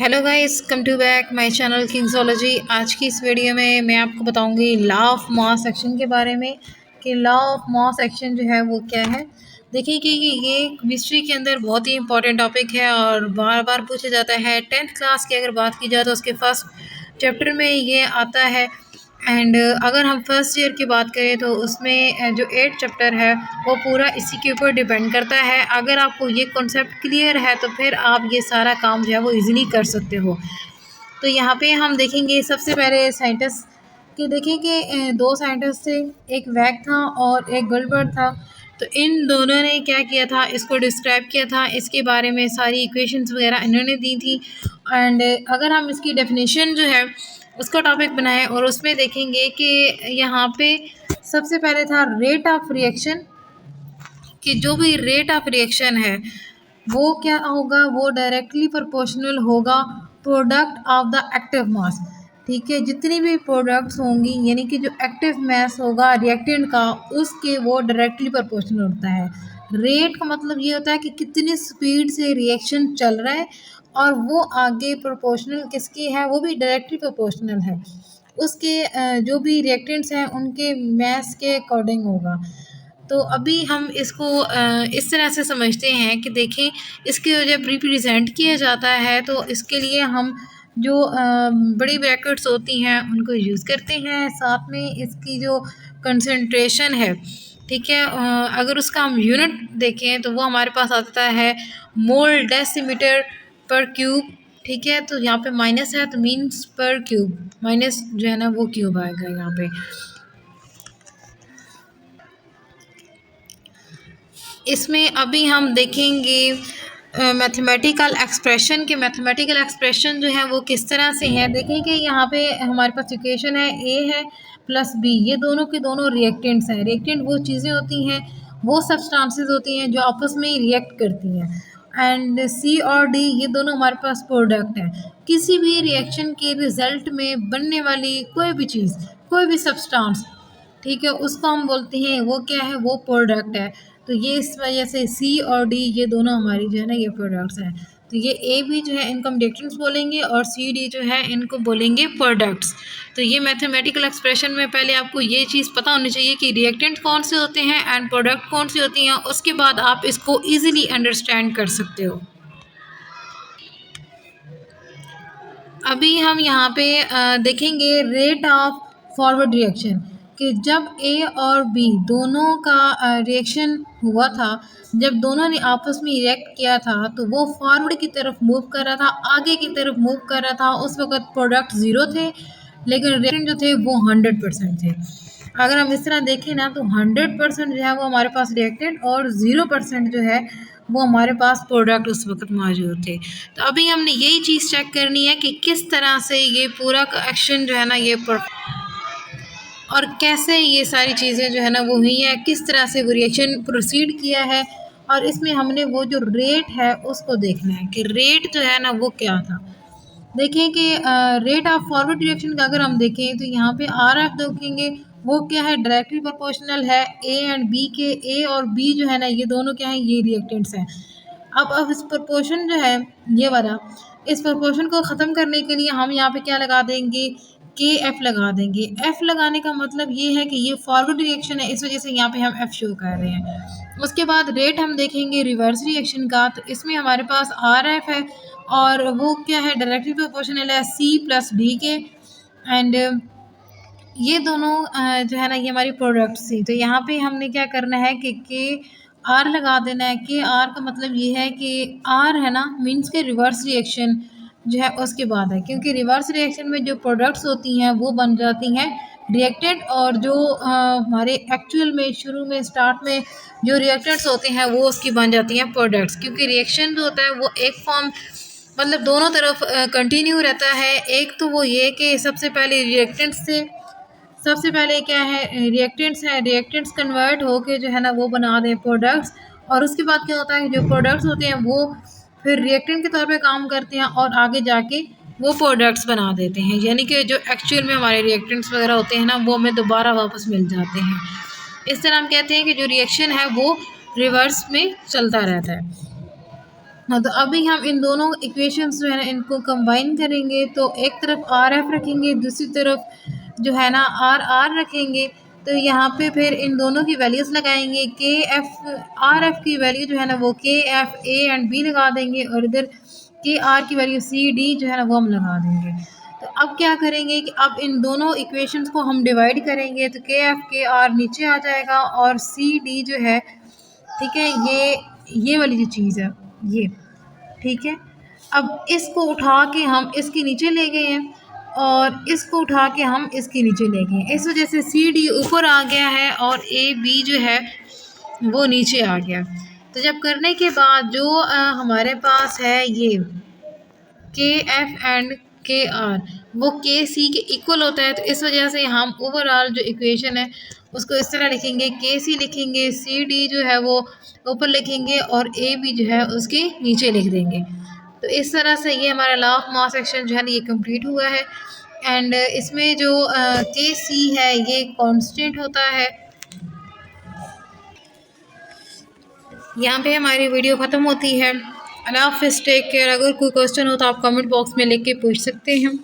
Hello guys, come to back my channel Kingsology. आज की इस वीडियो में मैं आपको बताऊंगी लॉ ऑफ मास एक्शन के बारे में कि लॉ ऑफ मास एक्शन जो है वो क्या है। देखिए कि ये हिस्ट्री के अंदर बहुत ही इंपॉर्टेंट टॉपिक है और बार बार पूछा जाता है। 10th क्लास की अगर बात की जाए तो उसके फर्स्ट चैप्टर में ये आता है। एंड अगर हम फर्स्ट ईयर की बात करें तो उसमें जो 8th चैप्टर है वो पूरा इसी के ऊपर डिपेंड करता है। अगर आपको ये कॉन्सेप्ट क्लियर है तो फिर आप ये सारा काम जो है वो इजीली कर सकते हो। तो यहाँ पे हम देखेंगे सबसे पहले साइंटिस्ट कि देखें कि दो साइंटिस्ट थे, एक वैग था और एक गॉल्डबर्ग था। तो इन दोनों ने क्या किया था, इसको डिस्क्राइब किया था, इसके बारे में सारी इक्वेशंस वगैरह इन्होंने दी थी। एंड अगर हम इसकी डेफिनेशन जो है उसका टॉपिक बनाएं और उसमें देखेंगे कि यहाँ पे सबसे पहले था रेट ऑफ रिएक्शन, कि जो भी रेट ऑफ रिएक्शन है वो क्या होगा, वो डायरेक्टली प्रोपोर्शनल होगा product of the active mass. ठीक है, जितनी भी प्रोडक्ट्स होंगी यानी कि जो एक्टिव मास होगा रिएक्टेंट का उसके वो डायरेक्टली प्रोपोर्शनल होता है। रेट का मतलब ये होता है कि कितनी स्पीड से रिएक्शन चल रहा है और वो आगे प्रोपोर्शनल किसकी है, वो भी डायरेक्टली प्रोपोर्शनल है उसके जो भी रिएक्टेंट्स हैं उनके मास के अकॉर्डिंग होगा। तो अभी हम इसको इस तरह से समझते हैं कि देखें इसके जब रिप्रेजेंट किया जाता है तो इसके लिए हम जो बड़ी ब्रैकेट्स होती हैं उनको यूज़ करते हैं। साथ में इसकी जो कंसंट्रेशन है, ठीक है, अगर उसका हम यूनिट देखें तो वो हमारे पास आता है मोल डेसीमीटर पर क्यूब। ठीक है, तो यहाँ पे माइनस है तो मीन्स पर क्यूब, माइनस जो है ना वो क्यूब आएगा यहाँ पे। इसमें अभी हम देखेंगे मैथमेटिकल एक्सप्रेशन के मैथमेटिकल एक्सप्रेशन जो है वो किस तरह से है। देखें कि यहाँ पे हमारे पास इक्वेशन है ए है प्लस बी, ये दोनों के दोनों रिएक्टेंट्स हैं। रिएक्टेंट वो चीज़ें होती हैं, वो सब्सटेंसेस होती हैं जो आपस में ही रिएक्ट करती हैं। एंड सी और डी ये दोनों हमारे पास प्रोडक्ट हैं। किसी भी रिएक्शन के रिजल्ट में बनने वाली कोई भी चीज़, कोई भी सब्सटेंस, ठीक है, उसको हम बोलते हैं वो क्या है, वो प्रोडक्ट है। तो ये इस वजह से सी और डी ये दोनों हमारी जो है ना ये प्रोडक्ट्स हैं। तो ये ए भी जो है इनको हम रिएक्टेंट्स बोलेंगे और सी डी जो है इनको बोलेंगे प्रोडक्ट्स। तो ये मैथमेटिकल एक्सप्रेशन में पहले आपको ये चीज़ पता होनी चाहिए कि रिएक्टेंट कौन से होते हैं एंड प्रोडक्ट कौन सी होती हैं, उसके बाद आप इसको ईजिली अंडरस्टैंड कर सकते हो। अभी हम यहाँ पे देखेंगे रेट ऑफ फॉरवर्ड रिएक्शन, कि जब ए और बी दोनों का रिएक्शन हुआ था, जब दोनों ने आपस में रिएक्ट किया था तो वो फॉरवर्ड की तरफ मूव कर रहा था, आगे की तरफ मूव कर रहा था। उस वक्त प्रोडक्ट ज़ीरो थे लेकिन रिएक्टेंट जो थे वो 100% थे। अगर हम इस तरह देखें ना तो 100% जो है वो हमारे पास रिएक्टेंट और 0% जो है वो हमारे पास प्रोडक्ट उस वक्त मौजूद थे। तो अभी हमने यही चीज़ चेक करनी है कि किस तरह से ये पूरा एक्शन जो है ना ये और कैसे ये सारी चीज़ें जो है ना वो हुई है, किस तरह से वो रिएक्शन प्रोसीड किया है। और इसमें हमने वो जो रेट है उसको देखना है कि रेट जो है ना वो क्या था। देखें कि रेट ऑफ फॉरवर्ड रिएक्शन का अगर हम देखें तो यहाँ पे आर एफ देखेंगे वो क्या है, डायरेक्टली प्रोपोर्शनल है ए एंड बी के। ए और बी जो है ना ये दोनों क्या है, ये रिएक्टेंट्स हैं। अब इस प्रोपोर्शन जो है ये वाला, इस प्रोपोर्शन को ख़त्म करने के लिए हम यहाँ पे क्या लगा देंगे, के एफ लगा देंगे। एफ लगाने का मतलब ये है कि ये फॉरवर्ड रिएक्शन है, इस वजह से यहाँ पे हम एफ शो कर रहे हैं। उसके बाद रेट हम देखेंगे रिवर्स रिएक्शन का, तो इसमें हमारे पास आर एफ है और वो क्या है, डायरेक्टली प्रोपोर्शनल है सी प्लस डी के। एंड ये दोनों जो है ना ये हमारी प्रोडक्ट्स थी। तो यहाँ पे हमने क्या करना है कि के आर लगा देना है। के आर का मतलब ये है कि आर है ना मीन्स के रिवर्स रिएक्शन जो है उसके बाद है, क्योंकि रिवर्स रिएक्शन में जो प्रोडक्ट्स होती हैं वो बन जाती हैं रिएक्टेंट, और जो हमारे एक्चुअल में शुरू में स्टार्ट में जो रिएक्टेंट्स होते हैं वो उसकी बन जाती हैं प्रोडक्ट्स। क्योंकि रिएक्शन जो होता है वो एक फॉर्म मतलब दोनों तरफ कंटिन्यू रहता है। एक तो वो ये कि सबसे पहले रिएक्टेंट्स से, सबसे पहले क्या है रिएक्टेंट्स है, रिएक्टेंट्स कन्वर्ट होके जो है ना वो बना दें प्रोडक्ट्स। और उसके बाद क्या होता है जो प्रोडक्ट्स होते हैं वो फिर रिएक्टेंट के तौर पे काम करते हैं और आगे जाके वो प्रोडक्ट्स बना देते हैं, यानी कि जो एक्चुअल में हमारे रिएक्टेंट्स वगैरह होते हैं ना वो हमें दोबारा वापस मिल जाते हैं। इस तरह हम कहते हैं कि जो रिएक्शन है वो रिवर्स में चलता रहता है। हाँ, तो अभी हम इन दोनों इक्वेशंस जो है ना इनको कंबाइन करेंगे, तो एक तरफ आर एफ रखेंगे, दूसरी तरफ जो है ना आर आर रखेंगे। तो यहाँ पे फिर इन दोनों की वैल्यूज़ लगाएंगे। के एफ आर एफ की वैल्यू जो है ना वो के एफ ए एंड बी लगा देंगे, और इधर के आर की वैल्यू सी डी जो है ना वो हम लगा देंगे। तो अब क्या करेंगे कि अब इन दोनों इक्वेशंस को हम डिवाइड करेंगे, तो के आर नीचे आ जाएगा और सी डी जो है, ठीक है, ये वाली जो चीज़ है ये, ठीक है। अब इसको उठा के हम इसके नीचे ले गए हैं, और इसको उठा के हम इसके नीचे ले गए हैं। इस वजह से सी डी ऊपर आ गया है और ए बी जो है वो नीचे आ गया। तो जब करने के बाद जो हमारे पास है ये के एफ एंड के आर वो के सी के इक्वल होता है, तो इस वजह से हम ओवरऑल जो इक्वेशन है उसको इस तरह लिखेंगे, के सी लिखेंगे, सी डी जो है वो ऊपर लिखेंगे और ए बी जो है उसके नीचे लिख देंगे। तो इस तरह से ये हमारा लॉ ऑफ मास एक्शन जो है ना ये कंप्लीट हुआ है। एंड इसमें जो के सी है ये कांस्टेंट होता है। यहाँ पे हमारी वीडियो ख़त्म होती है। अल्लाह हाफ़िज़, टेक केयर। अगर कोई क्वेश्चन हो तो आप कमेंट बॉक्स में लिख के पूछ सकते हैं।